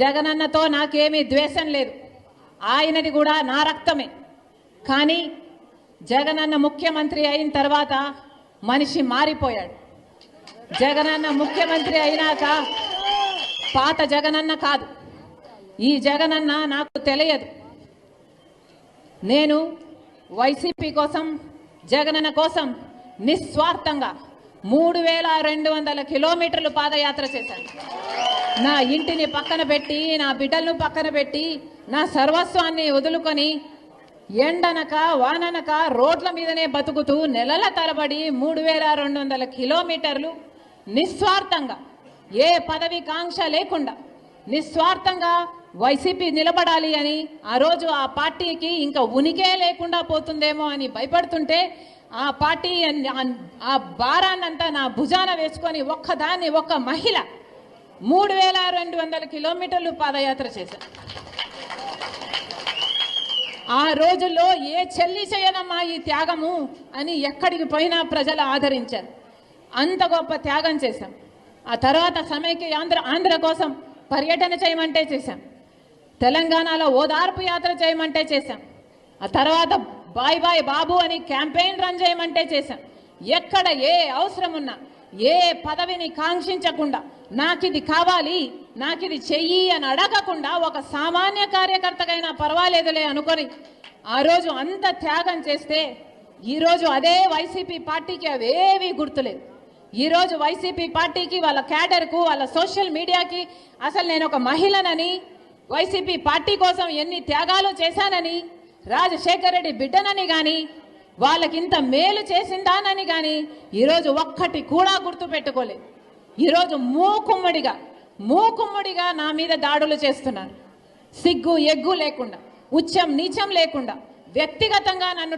జగనన్నతో నాకేమీ ద్వేషం లేదు, ఆయనది కూడా నా రక్తమే. కానీ జగనన్న ముఖ్యమంత్రి అయిన తర్వాత మనిషి మారిపోయాడు. జగనన్న ముఖ్యమంత్రి అయినాక పాత జగనన్న కాదు, ఈ జగనన్న నాకు తెలియదు. నేను వైసీపీ కోసం, జగనన్న కోసం నిస్వార్థంగా 3200 కిలోమీటర్లు పాదయాత్ర చేశాను. నా ఇంటిని పక్కన పెట్టి, నా బిడ్డలను పక్కన పెట్టి, నా సర్వస్వాన్ని వదులుకొని ఎండనక వాననక రోడ్ల మీదనే బతుకుతూ నెలల తరబడి 3200 కిలోమీటర్లు నిస్వార్థంగా, ఏ పదవి కాంక్ష లేకుండా నిస్వార్థంగా వైసీపీ నిలబడాలి అని, ఆ రోజు ఆ పార్టీకి ఇంకా ఉనికే లేకుండా పోతుందేమో అని భయపడుతుంటే, ఆ పార్టీ ఆ భారాన్నంతా నా భుజాన వేసుకొని ఒక్క మహిళ 3200 కిలోమీటర్లు పాదయాత్ర చేశారు. ఆ రోజుల్లో ఏ చెల్లి చేయనమ్మా ఈ త్యాగము అని ఎక్కడికి పోయినా ప్రజలు ఆదరించారు. అంత గొప్ప త్యాగం చేశాం. ఆ తర్వాత సమైక్య ఆంధ్ర కోసం పర్యటన చేయమంటే చేశాం. తెలంగాణలో ఓదార్పు యాత్ర చేయమంటే చేశాం. ఆ తర్వాత బాయ్ బాయ్ బాబు అని క్యాంపెయిన్ రన్ చేయమంటే చేశాం. ఎక్కడ ఏ అవసరం ఉన్నా, ఏ పదవిని కాంక్షించకుండా, నాకిది కావాలి, నాకిది చెయ్యి అని అడగకుండా, ఒక సామాన్య కార్యకర్తకైనా పర్వాలేదులే అనుకొని ఆ రోజు అంత త్యాగం చేస్తే, ఈరోజు అదే వైసీపీ పార్టీకి అవేవి గుర్తులేదు. ఈరోజు వైసీపీ పార్టీకి, వాళ్ళ క్యాడర్కు, వాళ్ళ సోషల్ మీడియాకి అసలు నేను ఒక మహిళనని, వైసీపీ పార్టీ కోసం ఎన్ని త్యాగాలు చేశానని, రాజశేఖర్ రెడ్డి బిడ్డనని కానీ, వాళ్ళకి ఇంత మేలు చేసిందానని కానీ ఈరోజు ఒక్కటి కూడా గుర్తు పెట్టుకోలేదు. ఈరోజు మూకుమ్మడిగా నా మీద దాడులు చేస్తున్నారు. సిగ్గు ఎగ్గు లేకుండా, ఉచ్చం నీచం లేకుండా, వ్యక్తిగతంగా నన్ను